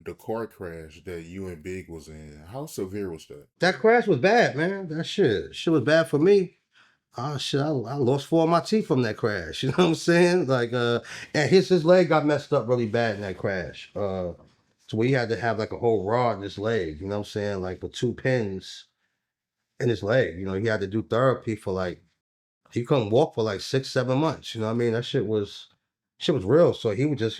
the car crash that you and Big was in, how severe was that? That crash was bad, man. That shit was bad for me. Shit, I lost 4 of my teeth from that crash. You know what I'm saying? Like, and his leg got messed up really bad in that crash. So we had to have like a whole rod in his leg. You know what I'm saying? Like with 2 pins in his leg. You know, he had to do therapy for like he couldn't walk for like 6, 7 months. You know what I mean? That shit was real. So he was just,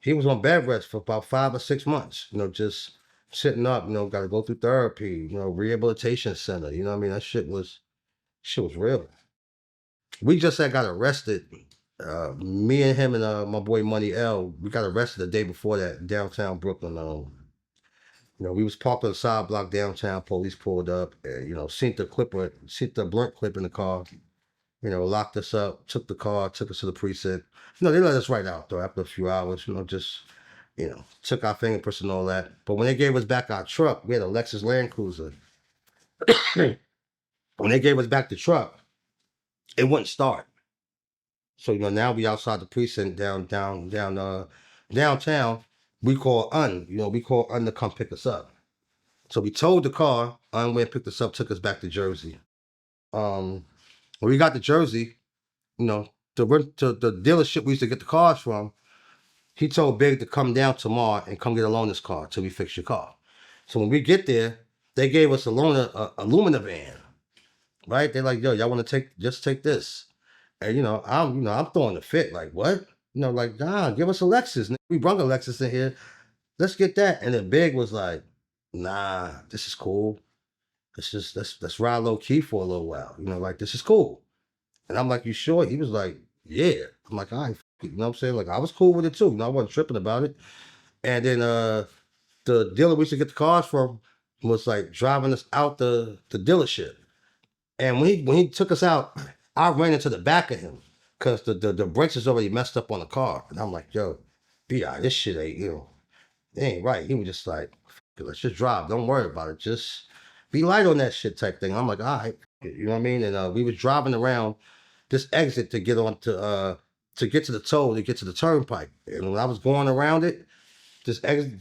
he was on bed rest for about 5 or 6 months. You know, just sitting up. You know, got to go through therapy. You know, rehabilitation center. You know what I mean? That shit was real. We just had got arrested. Me and him and my boy Money L, we got arrested the day before that downtown Brooklyn. We was parked on the side block downtown. Police pulled up, and seen the blunt clip in the car. Locked us up, took the car, took us to the precinct. They let us right out though after a few hours. Just took our fingerprints and all that. But when they gave us back our truck, we had a Lexus Land Cruiser. When they gave us back the truck, it wouldn't start. So now we outside the precinct downtown. We call Un to come pick us up. So we towed the car. Un went and picked us up, took us back to Jersey. When we got to Jersey, the dealership we used to get the cars from, he told Big to come down tomorrow and come get a loaner's car till we fix your car. So when we get there, they gave us a aluminum van, right? They're like, yo, y'all want to just take this. And I'm throwing a fit, like what? Like, nah, give us a Lexus. We brought a Lexus in here. Let's get that. And then Big was like, nah, this is cool. Let's ride low key for a little while. Like this is cool. And I'm like, you sure? He was like, yeah. I'm like, all right, you know what I'm saying? Like I was cool with it too. I wasn't tripping about it. And then the dealer we used to get the cars from was like driving us out the dealership. And when he took us out, I ran into the back of him because the brakes is already messed up on the car. And I'm like, yo, B.I., this shit ain't, it ain't right. He was just like, let's just drive. Don't worry about it. Just be light on that shit type thing. I'm like, all right. You know what I mean? And we was driving around this exit to get on to get to the toll, to get to the turnpike. And when I was going around it,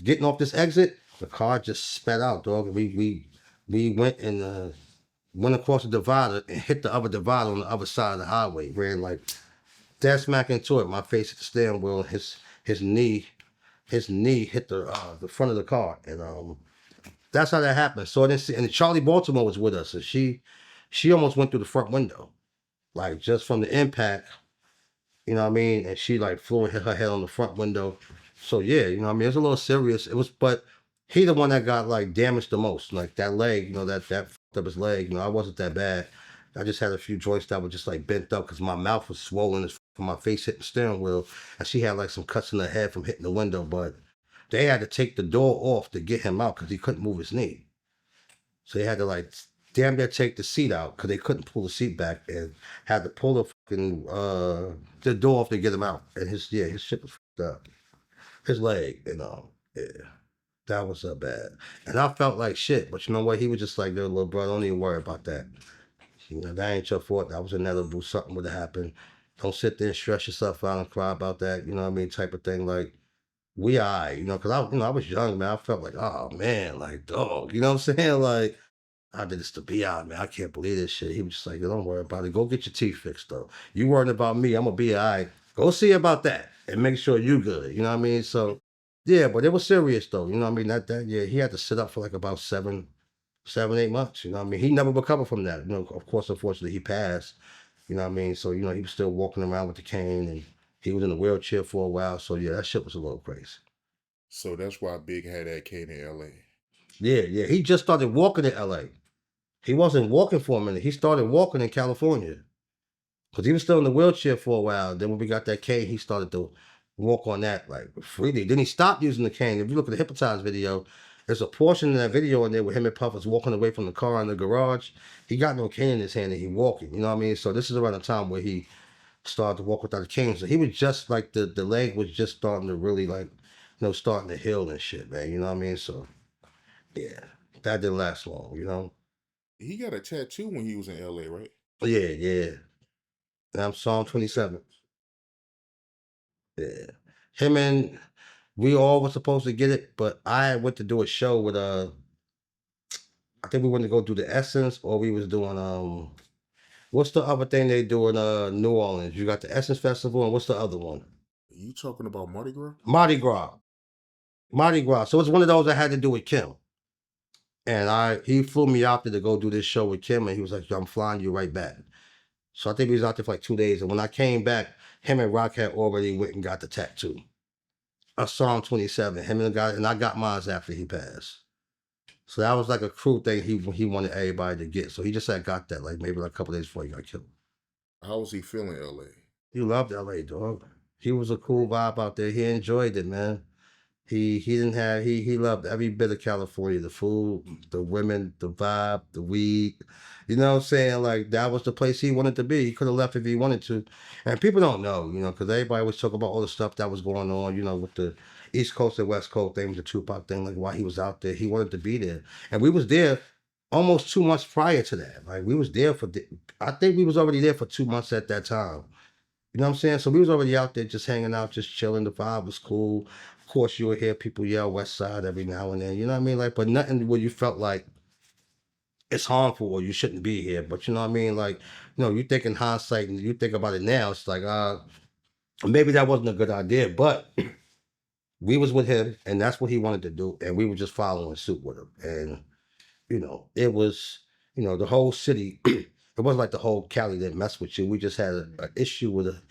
getting off this exit, the car just sped out, dog. And we went and went across the divider and hit the other divider on the other side of the highway. Ran like dead smack into it. My face hit the steering wheel. His knee hit the front of the car, and that's how that happened. So and Charlie Baltimore was with us, and she almost went through the front window, like just from the impact. You know what I mean? And she like flew and hit her head on the front window. So yeah, you know what I mean? It was a little serious. But he the one that got like damaged the most. Like that leg, that fucked up his leg. I wasn't that bad. I just had a few joints that were just like bent up because my mouth was swollen as from my face hitting the steering wheel. And she had like some cuts in her head from hitting the window. But they had to take the door off to get him out because he couldn't move his knee. So they had to like damn near take the seat out because they couldn't pull the seat back and had to pull the fucking the door off to get him out. And his shit was fucked up. His leg, yeah. That was so bad. And I felt like shit. But you know what? He was just like, yo, little bro, don't even worry about that. That ain't your fault. That was inevitable. Something would have happened. Don't sit there and stress yourself out and cry about that. You know what I mean? Type of thing. Like, we because I was young, man. I felt like, oh man, like dog, you know what I'm saying? Like, I did this to B.I., man. I can't believe this shit. He was just like, don't worry about it. Go get your teeth fixed though. You worrying about me, I'm gonna be all right. Go see about that and make sure you good. You know what I mean? So yeah, but it was serious though. You know what I mean? That yeah, he had to sit up for like about 7, 8 months. You know what I mean? He never recovered from that. Of course, unfortunately, he passed. You know what I mean? So, he was still walking around with the cane and he was in a wheelchair for a while. So yeah, that shit was a little crazy. So that's why Big had that cane in LA. Yeah. He just started walking in LA. He wasn't walking for a minute. He started walking in California. Because he was still in the wheelchair for a while. Then when we got that cane, he started to walk on that like freely. Then he stopped using the cane. If you look at the Hypnotize video, there's a portion in that video in there where him and Puff was walking away from the car in the garage. He got no cane in his hand and he walking. You know what I mean? So this is around the time where he started to walk without a cane. So he was just like the leg was just starting to really like, starting to heal and shit, man. You know what I mean? So yeah, that didn't last long. He got a tattoo when he was in LA, right? Yeah. And I'm Psalm 27. Yeah. Him and We all were supposed to get it, but I went to do a show with I think we went to go do the Essence, or we was doing what's the other thing they do in New Orleans? You got the Essence Festival, and what's the other one? You talking about Mardi Gras? Mardi Gras. Mardi Gras. So it's one of those I had to do with Kim. And he flew me out there to go do this show with Kim, and he was like, "Yo, I'm flying you right back." So I think he was out there for like 2 days. And when I came back, him and Rock had already went and got the tattoo. A Psalm 27. Him and the guy, and I got mine after he passed. So that was like a crew thing he wanted everybody to get. So he just had got that like maybe like a couple days before he got killed. How was he feeling in LA? He loved LA, dog. He was a cool vibe out there. He enjoyed it, man. He didn't have he loved every bit of California, the food, the women, the vibe, the weed. You know what I'm saying? Like that was the place he wanted to be. He could have left if he wanted to. And people don't know, because everybody was talking about all the stuff that was going on, with the East Coast and West Coast thing, with the Tupac thing, like why he was out there. He wanted to be there. And we was there almost 2 months prior to that. Like we was there I think we was already there for 2 months at that time. You know what I'm saying? So we was already out there just hanging out, just chilling. The vibe was cool. Of course, you would hear people yell Westside every now and then. You know what I mean? Like, but nothing where you felt like it's harmful or you shouldn't be here. But you know what I mean? Like, you think in hindsight and you think about it now, it's like, maybe that wasn't a good idea. But we was with him, and that's what he wanted to do, and we were just following suit with him. And it was, the whole city. It wasn't like the whole Cali didn't mess with you. We just had an issue with a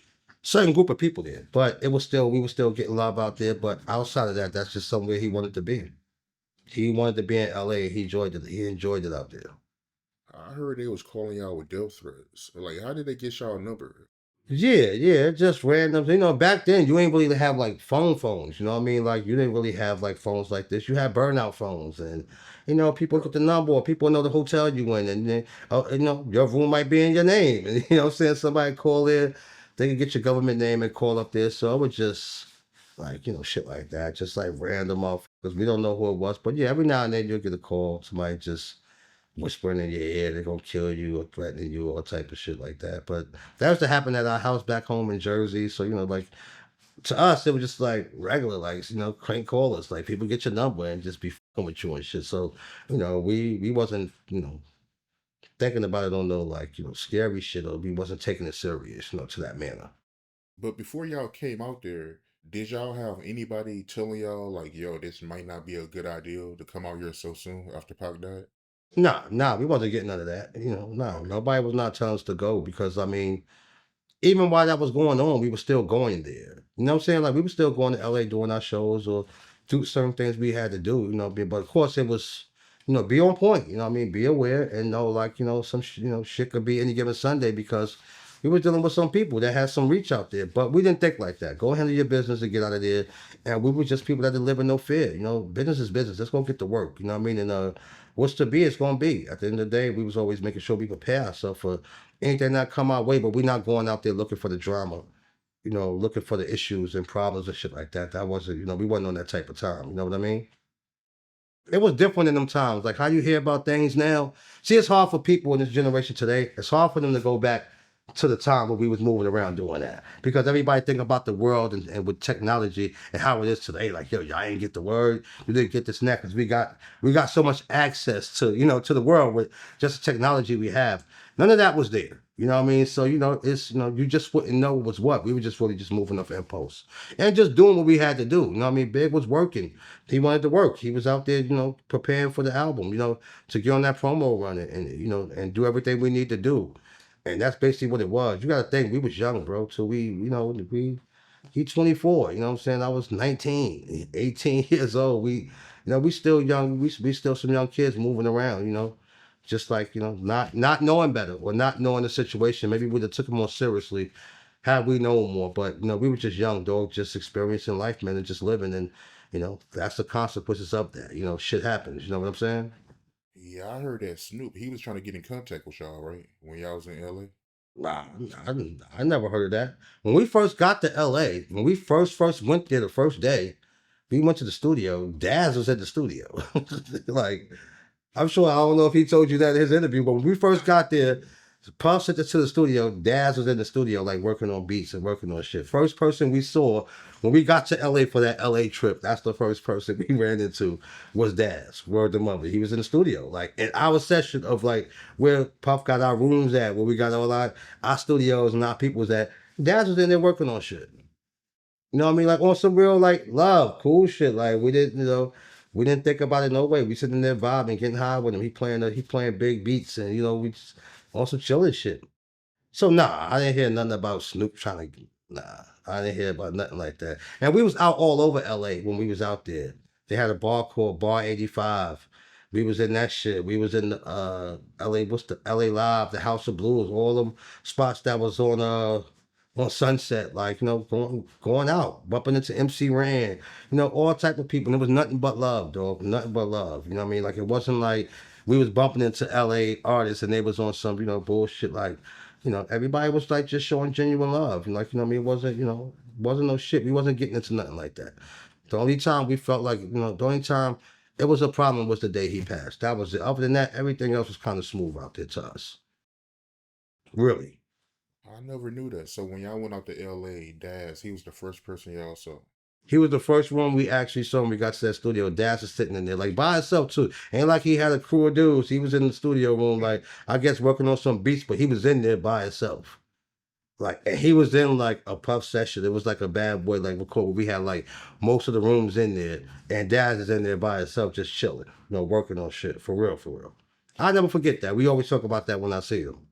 certain group of people there, but we were still getting love out there. But outside of that, that's just somewhere he wanted to be. He wanted to be in LA. He enjoyed it. He enjoyed it out there. I heard they was calling y'all with death threats. Like, how did they get y'all number? Yeah, yeah, just random. Back then you ain't really have like phones. You know what I mean? Like you didn't really have like phones like this. You had burnout phones, and people get the number, or people know the hotel you in, and then your room might be in your name, and what I'm saying, somebody call in, they can get your government name and call up there. So it was just like shit like that, just like random off because we don't know who it was. But yeah, every now and then you'll get a call, somebody just whispering in your ear they're gonna kill you or threatening you, all type of shit like that. But that was to happen at our house back home in Jersey. So like to us it was just like regular, like crank callers, like people get your number and just be fucking with you and shit. So we wasn't thinking about it on no like scary shit, or we wasn't taking it serious to that manner. But before y'all came out there, did y'all have anybody telling y'all like, yo, this might not be a good idea to come out here so soon after Pac died? Nah, we wasn't getting none of that. No, Okay. nobody was not telling us to go because I mean, even while that was going on, we were still going there. You know what I'm saying? Like we were still going to LA doing our shows or do certain things we had to do, but of course it was, be on point, what I mean? Be aware and know like, some shit could be any given Sunday because we were dealing with some people that had some reach out there. But we didn't think like that. Go handle your business and get out of there. And we were just people that didn't live in no fear. Business is business. Let's go get to work. You know what I mean? And what's to be, it's gonna be. At the end of the day, we was always making sure we prepare ourselves for anything that come our way, but we're not going out there looking for the drama, looking for the issues and problems and shit like that. That wasn't, we wasn't on that type of time. You know what I mean? It was different in them times. Like how you hear about things now. See, it's hard for people in this generation today. It's hard for them to go back to the time when we was moving around doing that because everybody think about the world and with technology and how it is today. Like, yo, y'all ain't get the word, you didn't get this next because we got so much access to to the world with just the technology we have. None of that was there. You know what I mean? So it's you just wouldn't know what was what. We were just really just moving off impulse and just doing what we had to do. You know what I mean? Big was working. He wanted to work. He was out there, preparing for the album. To get on that promo run and do everything we need to do. And that's basically what it was. You got to think we was young, bro. So he 24. You know what I'm saying? I was 19, 18 years old. We still young. We still some young kids moving around. Just like not knowing better or not knowing the situation. Maybe we'd have took it more seriously had we known more. But we were just young, dog, just experiencing life, man, and just living. And that's the consequences of that. Shit happens. You know what I'm saying? Yeah, I heard that Snoop, he was trying to get in contact with y'all, right? When y'all was in LA. Nah, I never heard of that. When we first got to LA, when we first went there the first day, we went to the studio. Daz was at the studio. Like, I'm sure I don't know if he told you that in his interview, but when we first got there, Puff sent us to the studio. Daz was in the studio, like working on beats and working on shit. First person we saw when we got to LA for that LA trip, that's the first person we ran into was Daz. Word to mother. He was in the studio, like in our session of like where Puff got our rooms at, where we got all our studios and our people was at. Daz was in there working on shit. You know what I mean? Like on some real like love, cool shit. Like we didn't, we didn't think about it no way. We sitting there vibing, getting high with him. He playing big beats, and we just on some chilling shit. So nah, I didn't hear nothing about Snoop trying to. Nah, I didn't hear about nothing like that. And we was out all over LA when we was out there. They had a bar called Bar 85. We was in that shit. We was in LA. What's the LA Live, the House of Blues, all them spots that was on Sunset, like going out, bumping into MC Ran, all type of people. And it was nothing but love, dog. Nothing but love. You know what I mean? Like it wasn't like we was bumping into LA artists and they was on some, bullshit like everybody was like just showing genuine love. Like, what I mean? It wasn't, wasn't no shit. We wasn't getting into nothing like that. The only time we felt like, the only time it was a problem was the day he passed. That was it. Other than that, everything else was kind of smooth out there to us. Really. I never knew that. So when y'all went out to LA, Daz, he was the first person y'all saw. He was the first one we actually saw when we got to that studio. Daz was sitting in there like by himself too. Ain't like he had a crew of dudes. He was in the studio room, like I guess working on some beats, but he was in there by himself. Like and he was in like a Puff session. It was like a bad boy like record. We had like most of the rooms in there, and Daz is in there by himself, just chilling, working on shit for real, for real. I never forget that. We always talk about that when I see him.